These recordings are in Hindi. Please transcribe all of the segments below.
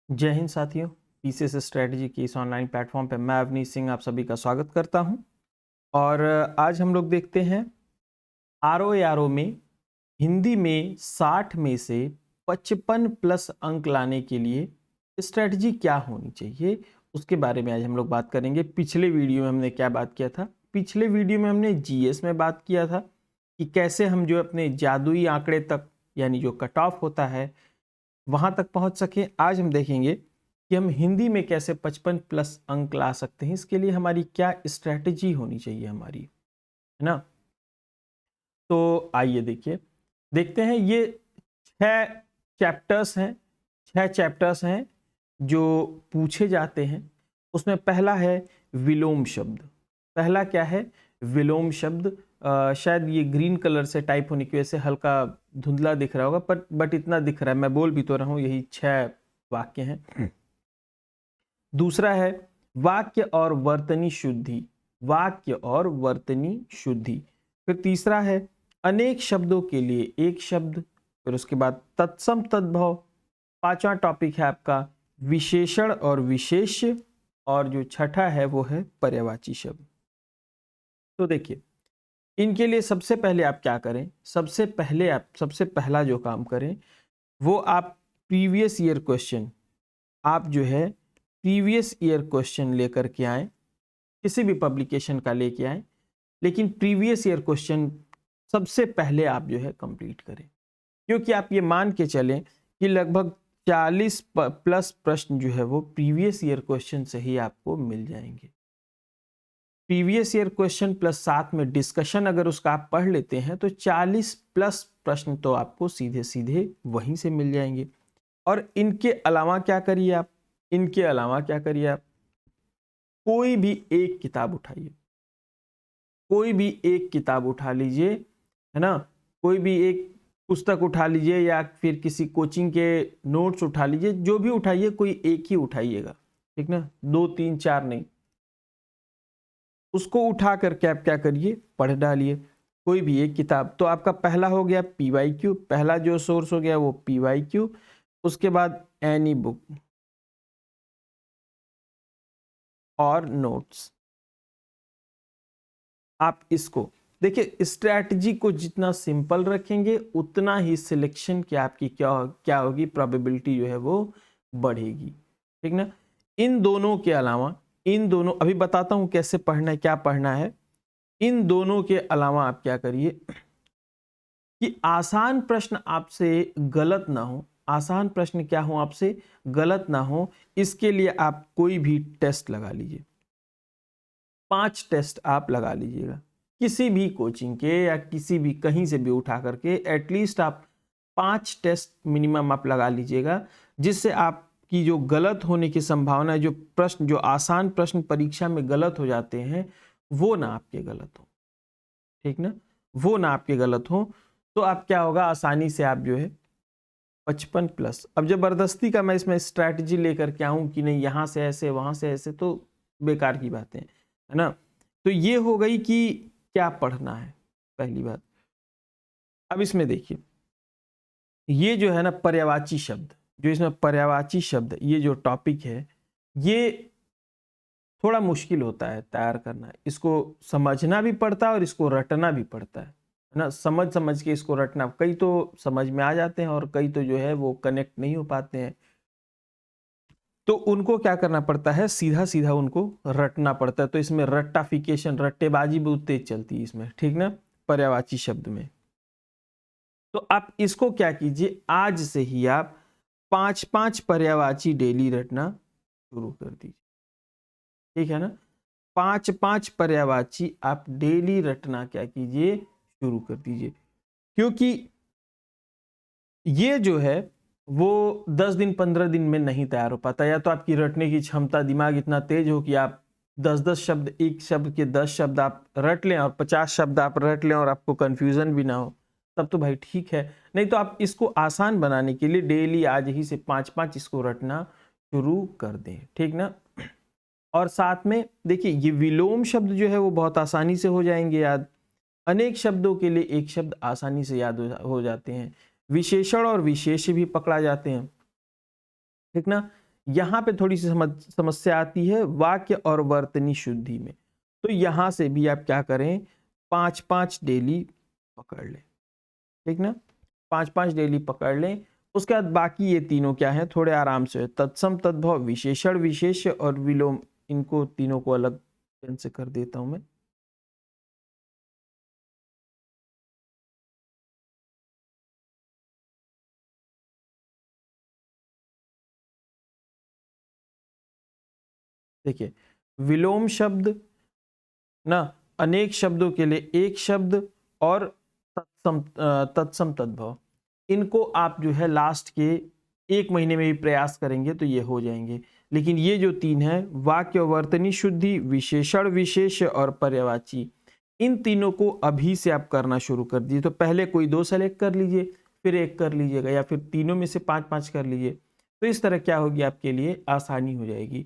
जय हिंद साथियों। पीसीएस स्ट्रेटजी की इस ऑनलाइन प्लेटफॉर्म पे मैं अवनीश सिंह आप सभी का स्वागत करता हूं। और आज हम लोग देखते हैं आरओ में हिंदी में 60 में से 55 प्लस अंक लाने के लिए स्ट्रेटजी क्या होनी चाहिए, उसके बारे में आज हम लोग बात करेंगे। पिछले वीडियो में हमने क्या बात किया था? पिछले वीडियो में हमने जीएस में बात किया था कि कैसे हम जो अपने जादुई आंकड़े तक, यानी जो कट ऑफ होता है, वहां तक पहुंच सके। आज हम देखेंगे कि हम हिंदी में कैसे 55 प्लस अंक ला सकते हैं। इसके लिए हमारी क्या स्ट्रैटेजी होनी चाहिए हमारी, है ना? तो आइए देखते हैं। ये 6 चैप्टर्स हैं, 6 चैप्टर्स हैं जो पूछे जाते हैं। उसमें पहला है विलोम शब्द। पहला क्या है? विलोम शब्द। शायद ये ग्रीन कलर से टाइप होने की वजह से हल्का धुंधला दिख रहा होगा, पर बट इतना दिख रहा है, मैं बोल भी तो रहा हूँ। यही 6 वाक्य हैं। दूसरा है वाक्य और वर्तनी शुद्धि। वाक्य और वर्तनी शुद्धि। फिर तीसरा है अनेक शब्दों के लिए एक शब्द। फिर उसके बाद तत्सम तद्भव। पांचवा टॉपिक है आपका विशेषण और विशेष्य। और जो छठा है वो है पर्यायवाची शब्द। तो देखिए, इनके लिए सबसे पहले आप क्या करें? सबसे पहला जो काम करें वो आप प्रीवियस ईयर क्वेश्चन, आप जो है प्रीवियस ईयर क्वेश्चन लेकर के आए, किसी भी पब्लिकेशन का लेके आए, लेकिन प्रीवियस ईयर क्वेश्चन सबसे पहले आप जो है कंप्लीट करें। क्योंकि आप ये मान के चलें कि लगभग 40 प्लस प्रश्न जो है वो प्रीवियस ईयर क्वेश्चन से ही आपको मिल जाएंगे। प्रीवियस ईयर क्वेश्चन प्लस साथ में डिस्कशन अगर उसका आप पढ़ लेते हैं तो 40 प्लस प्रश्न तो आपको सीधे सीधे वहीं से मिल जाएंगे। और इनके अलावा क्या करिए आप? इनके अलावा क्या करिए आप? कोई भी एक किताब उठाइए, कोई भी एक किताब उठा लीजिए, है ना? कोई भी एक पुस्तक उठा लीजिए या फिर किसी कोचिंग के नोट्स उठा लीजिए, जो भी उठाइए कोई एक ही उठाइएगा, ठीक ना? 2 3 4 नहीं। उसको उठा करके आप क्या करिए? पढ़ डालिए कोई भी एक किताब। तो आपका पहला हो गया पीवाईक्यू, पहला जो सोर्स हो गया वो पीवाईक्यू। उसके बाद एनी बुक और नोट्स। आप इसको देखिए, स्ट्रैटेजी को जितना सिंपल रखेंगे उतना ही सिलेक्शन की आपकी क्या होगी, प्रोबेबिलिटी जो है वो बढ़ेगी, ठीक ना? इन दोनों के अलावा, इन दोनों अभी बताता हूं कैसे पढ़ना है, क्या पढ़ना है। इन दोनों के अलावा आप क्या करिए कि आसान प्रश्न आपसे गलत ना हो। आसान प्रश्न क्या हो आपसे गलत ना हो, इसके लिए आप कोई भी टेस्ट लगा लीजिए। 5 टेस्ट आप लगा लीजिएगा, किसी भी कोचिंग के या किसी भी कहीं से भी उठा करके एटलीस्ट आप 5 टेस्ट मिनिमम आप लगा लीजिएगा, जिससे आपकी जो गलत होने की संभावना है, जो प्रश्न, जो आसान प्रश्न परीक्षा में गलत हो जाते हैं, वो ना आपके गलत हो, ठीक ना? वो ना आपके गलत हो। तो आप क्या होगा, आसानी से आप जो है 55 प्लस। अब जबरदस्ती का मैं इसमें स्ट्रैटेजी लेकर के आऊं कि नहीं यहां से ऐसे वहां से ऐसे, तो बेकार की बातें, है ना? तो ये हो गई कि क्या पढ़ना है, पहली बात। अब इसमें देखिए, ये जो है ना पर्यायवाची शब्द, जो इसमें पर्यायवाची शब्द, ये जो टॉपिक है, ये थोड़ा मुश्किल होता है तैयार करना। इसको समझना भी पड़ता है और इसको रटना भी पड़ता है ना? समझ समझ के इसको रटना, कई तो समझ में आ जाते हैं और कई तो जो है वो कनेक्ट नहीं हो पाते हैं। तो उनको क्या करना पड़ता है, सीधा सीधा उनको रटना पड़ता है। तो इसमें रट्टाफिकेशन, रट्टेबाजी बहुत तेज चलती है इसमें, ठीक ना? पर्यायवाची शब्द में। तो आप इसको क्या कीजिए, आज से ही आप 5-5 पर्यायवाची डेली रटना शुरू कर दीजिए, ठीक है ना? 5-5 पर्यायवाची आप डेली रटना क्या कीजिए, शुरू कर दीजिए। क्योंकि ये जो है वो 10 दिन 15 दिन में नहीं तैयार हो पाता। या तो आपकी रटने की क्षमता, दिमाग इतना तेज हो कि आप 10-10 शब्द, एक शब्द के 10 शब्द आप रट लें और 50 शब्द आप रट लें और आपको कंफ्यूजन भी ना हो, तब तो भाई ठीक है। नहीं तो आप इसको आसान बनाने के लिए डेली आज ही से 5-5 इसको रटना शुरू कर दें, ठीक ना? और साथ में देखिए, ये विलोम शब्द जो है वो बहुत आसानी से हो जाएंगे याद। अनेक शब्दों के लिए एक शब्द आसानी से याद हो जाते हैं। विशेषण और विशेष्य भी पकड़ा जाते हैं, ठीक ना? यहाँ पे थोड़ी सी समस्या आती है वाक्य और वर्तनी शुद्धि में। तो यहाँ से भी आप क्या करें, 5-5 डेली पकड़ लें, ठीक ना, 5-5 डेली पकड़ लें। उसके बाद बाकी ये तीनों क्या है, थोड़े आराम से, तत्सम, तद्भव, विशेषण, विशेष और विलोम, इनको तीनों को अलग पेन से कर देता हूं मैं। देखिए, विलोम शब्द ना, अनेक शब्दों के लिए एक शब्द, और तत्सम तद्भव, इनको आप जो है लास्ट के 1 महीने में भी प्रयास करेंगे तो ये हो जाएंगे। लेकिन ये जो 3 है, वाक्य वर्तनी शुद्धि, विशेषण विशेष और पर्यायवाची, इन तीनों को अभी से आप करना शुरू कर दीजिए। तो पहले कोई 2 सेलेक्ट कर लीजिए, फिर 1 कर लीजिएगा, या फिर तीनों में से 5-5 कर लीजिए। तो इस तरह क्या होगी, आपके लिए आसानी हो जाएगी।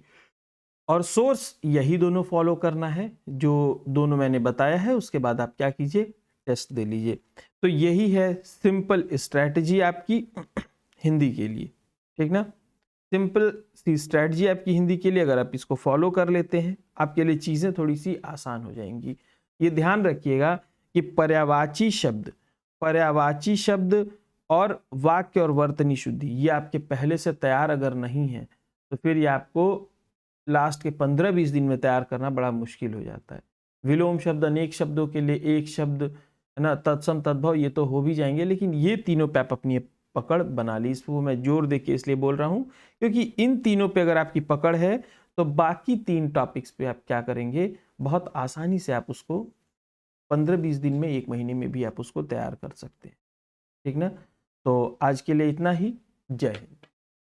और सोर्स यही दोनों फॉलो करना है जो दोनों मैंने बताया है। उसके बाद आप क्या कीजिए, टेस्ट दे लीजिए। तो यही है सिंपल स्ट्रैटेजी आपकी हिंदी के लिए, ठीक ना। सिंपल सी स्ट्रैटेजी आपकी हिंदी के लिए, अगर आप इसको फॉलो कर लेते हैं, आपके लिए चीज़ें थोड़ी सी आसान हो जाएंगी। ये ध्यान रखिएगा कि पर्यायवाची शब्द और वाक्य और वर्तनी शुद्धि, ये आपके पहले से तैयार अगर नहीं है तो फिर ये आपको लास्ट के 15-20 दिन में तैयार करना बड़ा मुश्किल हो जाता है। विलोम शब्द, अनेक शब्दों के लिए एक शब्द, है ना, तत्सम तद्भव, ये तो हो भी जाएंगे, लेकिन ये तीनों पे आप अपनी पकड़ बना ली। इसको मैं जोर दे के इसलिए बोल रहा हूँ क्योंकि इन तीनों पे अगर आपकी पकड़ है तो बाकी 3 टॉपिक्स पे आप क्या करेंगे, बहुत आसानी से आप उसको 15-20 दिन में, 1 महीने में भी आप उसको तैयार कर सकते हैं, ठीक ना। तो आज के लिए इतना ही। जय हिंद।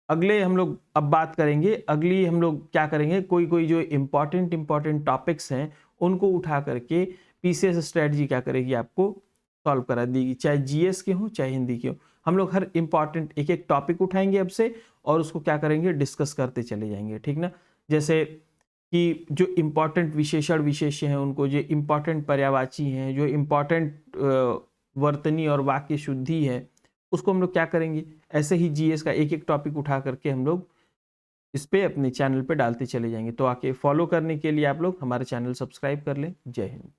अगले हम लोग अब बात करेंगे, अगली हम लोग क्या करेंगे, कोई जो इम्पॉर्टेंट टॉपिक्स हैं उनको उठा करके पीसीएस स्ट्रेटजी क्या करेगी, आपको सॉल्व करा देगी, चाहे जीएस के हो चाहे हिंदी के हो। हम लोग हर इम्पॉर्टेंट एक टॉपिक उठाएंगे अब से, और उसको क्या करेंगे, डिस्कस करते चले जाएंगे, ठीक ना। जैसे कि जो इम्पॉर्टेंट विशेषण विशेष हैं उनको, जो इम्पॉर्टेंट पर्यायवाची हैं, जो इम्पॉर्टेंट वर्तनी और वाक्य शुद्धि है, उसको हम लोग क्या करेंगे, ऐसे ही जीएस का एक टॉपिक उठा करके हम लोग इस पे अपने चैनल पे डालते चले जाएंगे। तो आके फॉलो करने के लिए आप लोग हमारे चैनल सब्सक्राइब कर लें। जय हिंद।